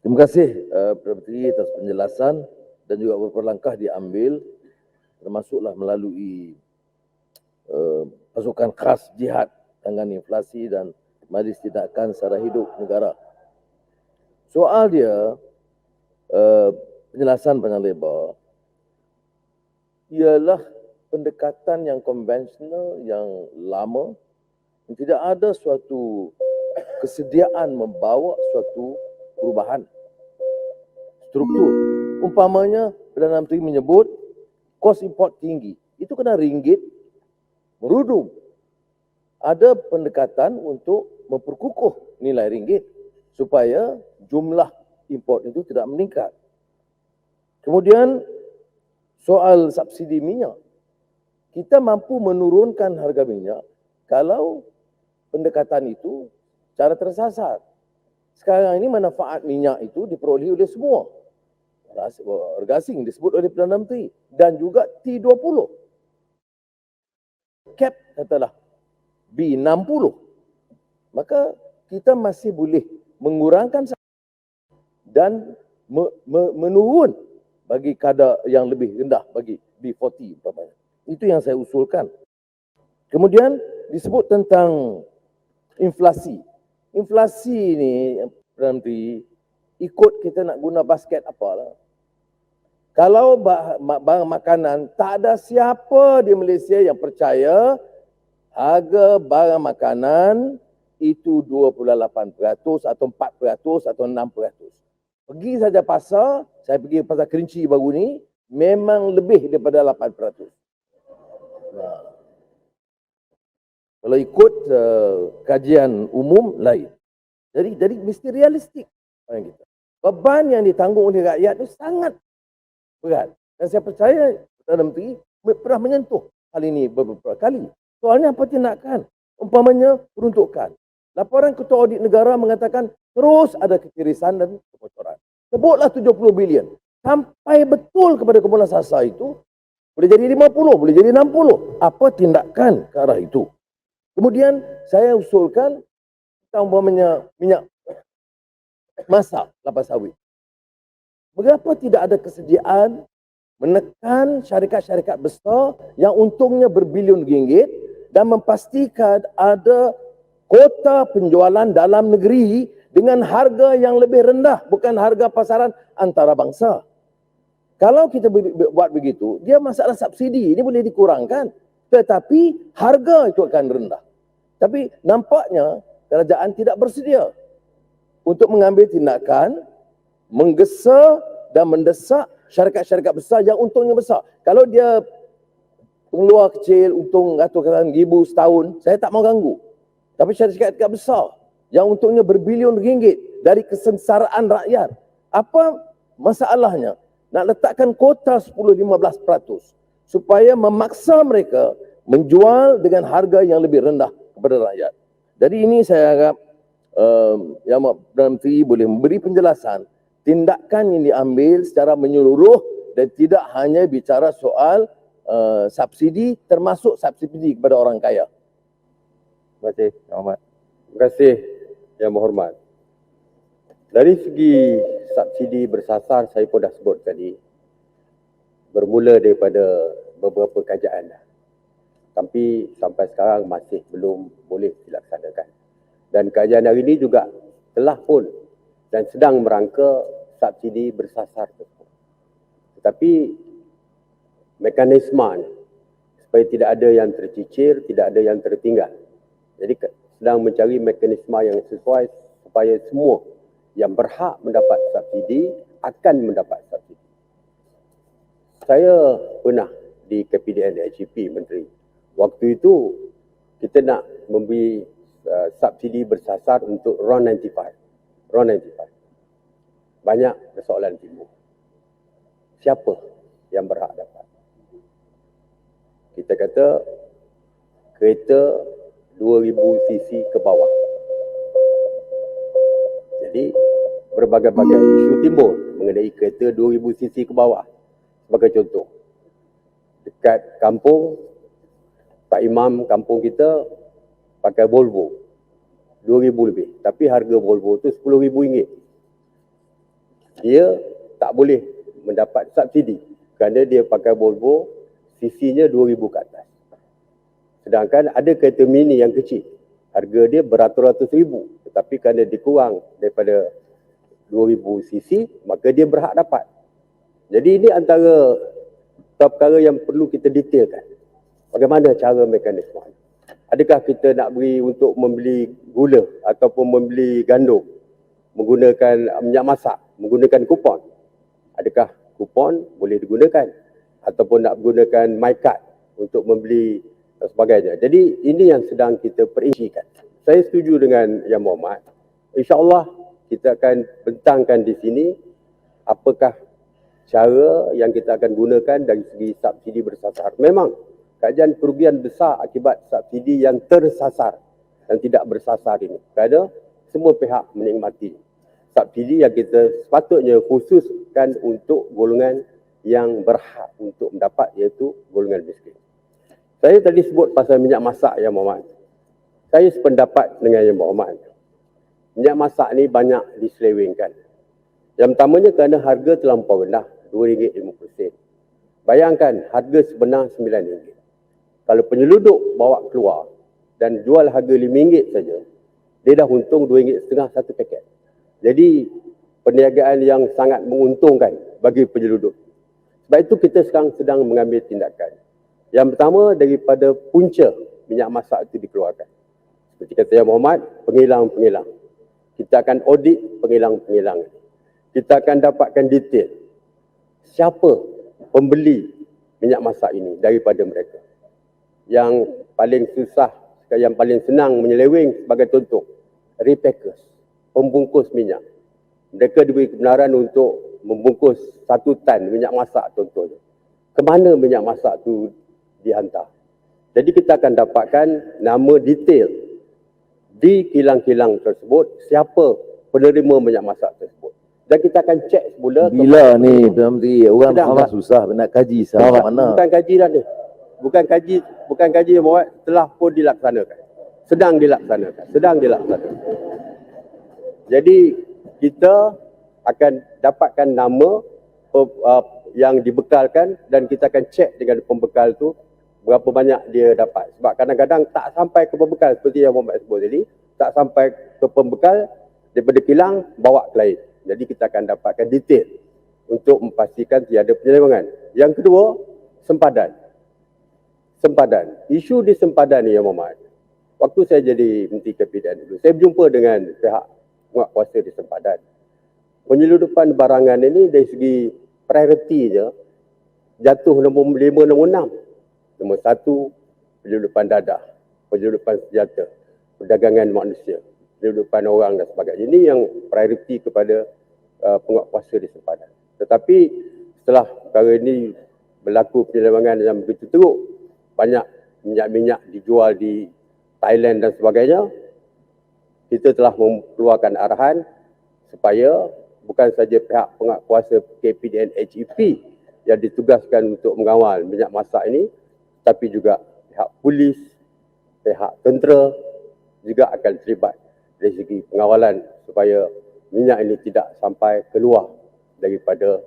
Terima kasih Perdana Menteri atas penjelasan dan juga beberapa langkah diambil termasuklah melalui pasukan khas jihad dengan inflasi dan majlis tindakan sara hidup negara. Soal dia penjelasan panjang lebar ialah pendekatan yang konvensional, yang lama, yang tidak ada suatu kesediaan membawa suatu perubahan struktur. Umpamanya Perdana Menteri menyebut kos import tinggi. Itu kena ringgit merudum. Ada pendekatan untuk memperkukuh nilai ringgit supaya jumlah import itu tidak meningkat. Kemudian soal subsidi minyak. Kita mampu menurunkan harga minyak kalau pendekatan itu cara tersasar. Sekarang ini manfaat minyak itu diperoleh oleh semua. Harga asing disebut oleh Perdana Menteri dan juga T20. Cap katalah B60. Maka kita masih boleh mengurangkan dan menurun bagi kadar yang lebih rendah bagi B40 umpamanya. Itu yang saya usulkan. Kemudian disebut tentang inflasi. Inflasi ni Perdana Menteri ikut kita nak guna basket apalah. Kalau barang makanan, tak ada siapa di Malaysia yang percaya harga barang makanan itu 28% atau 4% atau 6%. Pergi saja pasar, saya pergi pasar Kerinci baru ni, memang lebih daripada 8%. Nah, kalau ikut kajian umum lain. Jadi mesti realistik. Beban yang ditanggung oleh rakyat itu sangat berat. Dan saya percaya Perdana Menteri pernah menyentuh hal ini beberapa kali. Soalnya apa tindakan? Umpamanya peruntukan. Laporan Ketua Audit Negara mengatakan terus ada ketirisan dan kebocoran. Sebutlah 70 bilion. Sampai betul kepada Kuala Sasa itu, boleh jadi 50, boleh jadi 60. Apa tindakan ke arah itu? Kemudian saya usulkan umpamanya minyak masak kelapa sawit. Mengapa tidak ada kesediaan menekan syarikat-syarikat besar yang untungnya berbilion ringgit dan memastikan ada kota penjualan dalam negeri dengan harga yang lebih rendah, bukan harga pasaran antarabangsa. Kalau kita buat begitu, dia masalah subsidi ini boleh dikurangkan, tetapi harga itu akan rendah. Tapi nampaknya kerajaan tidak bersedia untuk mengambil tindakan menggesa dan mendesak syarikat-syarikat besar yang untungnya besar. Kalau dia pengeluar kecil, untung ratusan ribu setahun, saya tak mau ganggu. Tapi syarikat-syarikat besar yang untungnya berbilion ringgit dari kesengsaraan rakyat, apa masalahnya? Nak letakkan kota 10-15% supaya memaksa mereka menjual dengan harga yang lebih rendah kepada rakyat. Jadi ini saya harap Yang Perdana Menteri boleh memberi penjelasan tindakan yang diambil secara menyeluruh dan tidak hanya bicara soal subsidi, termasuk subsidi kepada orang kaya. Terima kasih, Yang Hormat. Terima kasih, Yang Berhormat. Dari segi subsidi bersasar, saya pun dah sebut tadi, bermula daripada beberapa kajian dah. Tapi sampai sekarang masih belum boleh dilaksanakan. Dan kajian hari ini juga telah pun dan sedang merangka subsidi bersasar tersebut. Tetapi mekanisme supaya tidak ada yang tercicir, tidak ada yang tertinggal. Jadi sedang mencari mekanisme yang sesuai supaya semua yang berhak mendapat subsidi akan mendapat subsidi. Saya pernah di KPDN HEP Menteri. Waktu itu kita nak memberi subsidi bersasar untuk RON 95. RON 95. Banyak persoalan timbul. Siapa yang berhak dapat? Kita kata kereta 2000 cc ke bawah. Jadi berbagai-bagai isu timbul mengenai kereta 2000 cc ke bawah. Sebagai contoh, dekat kampung, Pak Imam kampung kita pakai Volvo 2000 lebih, tapi harga Volvo tu RM10,000. dia tak boleh mendapat subsidi kerana dia pakai Volvo, CC-nya 2,000 ke atas. Sedangkan ada kereta mini yang kecil, harga dia beratus-ratus ribu, tetapi kerana dia kurang daripada 2,000 cc, maka dia berhak dapat. Jadi ini antara perkara yang perlu kita detailkan. Bagaimana cara mekanisme? Adakah kita nak beri untuk membeli gula ataupun membeli gandum menggunakan minyak masak, menggunakan kupon? Adakah kupon boleh digunakan? Ataupun nak gunakan MyCard untuk membeli dan sebagainya. Jadi ini yang sedang kita perincikan. Saya setuju dengan Yang Berhormat. InsyaAllah kita akan bentangkan di sini apakah cara yang kita akan gunakan dari segi subsidi bersasar. Memang kajian kerugian besar akibat subsidi yang tersasar dan tidak bersasar ini. Kerana semua pihak menikmati subsidi yang kita sepatutnya khususkan untuk golongan yang berhak untuk mendapat, iaitu golongan miskin. Saya tadi sebut pasal minyak masak, Yang Berhormat. Saya sependapat dengan Yang Berhormat. Minyak masak ni banyak diselewengkan. Yang pertamanya kerana harga terlampau rendah, RM2.50. Bayangkan harga sebenar RM9. Kalau penyelundup bawa keluar dan jual harga RM5 saja, dia dah untung RM2.50 satu paket. Jadi perniagaan yang sangat menguntungkan bagi penyelundup. Sebab itu kita sekarang sedang mengambil tindakan. Yang pertama, daripada punca minyak masak itu dikeluarkan. Seperti kata Yang Berhormat, pengilang-pengilang. Kita akan audit pengilang-pengilang. Kita akan dapatkan detail siapa pembeli minyak masak ini daripada mereka. Yang paling susah, yang paling senang menyeleweng sebagai contoh, repackers, pembungkus minyak. Mereka diberi kebenaran untuk membungkus 1 tan minyak masak contohnya. Kemana minyak masak itu dihantar? Jadi kita akan dapatkan nama detail di kilang-kilang tersebut, siapa penerima minyak masak tersebut. Dan kita akan cek semula. Bila ni Perdana Menteri, orang faham susah nak kaji sampai mana. Bukan kaji dah ni. Bukan kaji yang buat, telah pun dilaksanakan. Sedang dilaksanakan. Jadi kita akan dapatkan nama yang dibekalkan dan kita akan cek dengan pembekal tu berapa banyak dia dapat. Sebab kadang-kadang tak sampai ke pembekal, seperti yang Muhammad sebut tadi, tak sampai ke pembekal, daripada kilang bawa ke lain. Jadi kita akan dapatkan detail untuk memastikan tiada penyelewengan. Yang kedua, sempadan. Isu di sempadan ni, Yang Berhormat, waktu saya jadi Menteri KPDN dulu, saya berjumpa dengan pihak penguatkuasa di sempadan. Penyelundupan barangan ini dari segi prioriti je, jatuh nombor 5, nombor 6. Nombor 1, penyelundupan dadah, penyelundupan senjata, perdagangan manusia, penyelundupan orang dan sebagainya. Ini yang prioriti kepada penguatkuasa di sempadan. Tetapi setelah perkara ini berlaku penyelewengan yang begitu teruk, banyak minyak-minyak dijual di Thailand dan sebagainya, kita telah mengeluarkan arahan supaya bukan saja pihak penguatkuasa KPDN HEP yang ditugaskan untuk mengawal minyak masak ini, tapi juga pihak polis, pihak tentera juga akan terlibat dari segi pengawalan supaya minyak ini tidak sampai keluar daripada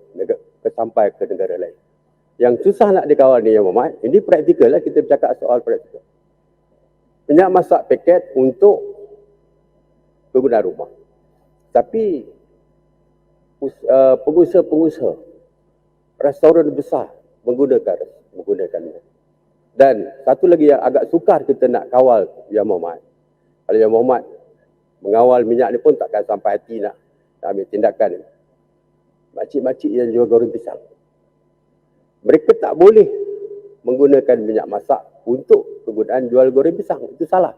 sampai ke negara lain. Yang susah nak dikawal ni, Yang Berhormat, ini praktikal lah, kita bercakap soal praktikal. Minyak masak paket untuk penggunaan rumah. Tapi pengusaha-pengusaha restoran besar menggunakannya. Dan satu lagi yang agak sukar kita nak kawal, Yang Berhormat, kalau Yang Berhormat mengawal minyak ni pun takkan sampai hati nak ambil tindakan. Makcik-makcik yang jual goreng pisang, mereka tak boleh menggunakan minyak masak untuk kegunaan jual goreng pisang. Itu salah.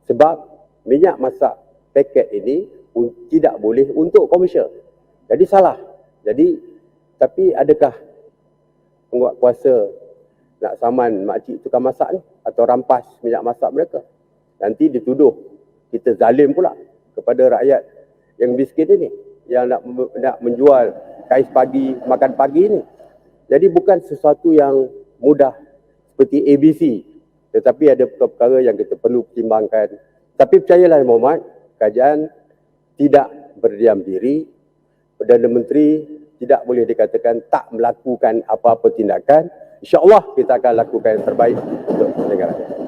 Sebab minyak masak paket ini tidak boleh untuk komersial. Jadi salah. Tapi adakah penguatkuasa nak saman makcik tukang masak ni atau rampas minyak masak mereka? Nanti dituduh kita zalim pula kepada rakyat yang miskin ini, yang nak menjual kais pagi, makan pagi ni. Jadi bukan sesuatu yang mudah seperti ABC, tetapi ada perkara yang kita perlu pertimbangkan. Tapi percayalah, Yang Berhormat, kajian tidak berdiam diri. Perdana Menteri tidak boleh dikatakan tak melakukan apa-apa tindakan. InsyaAllah kita akan lakukan yang terbaik untuk negara.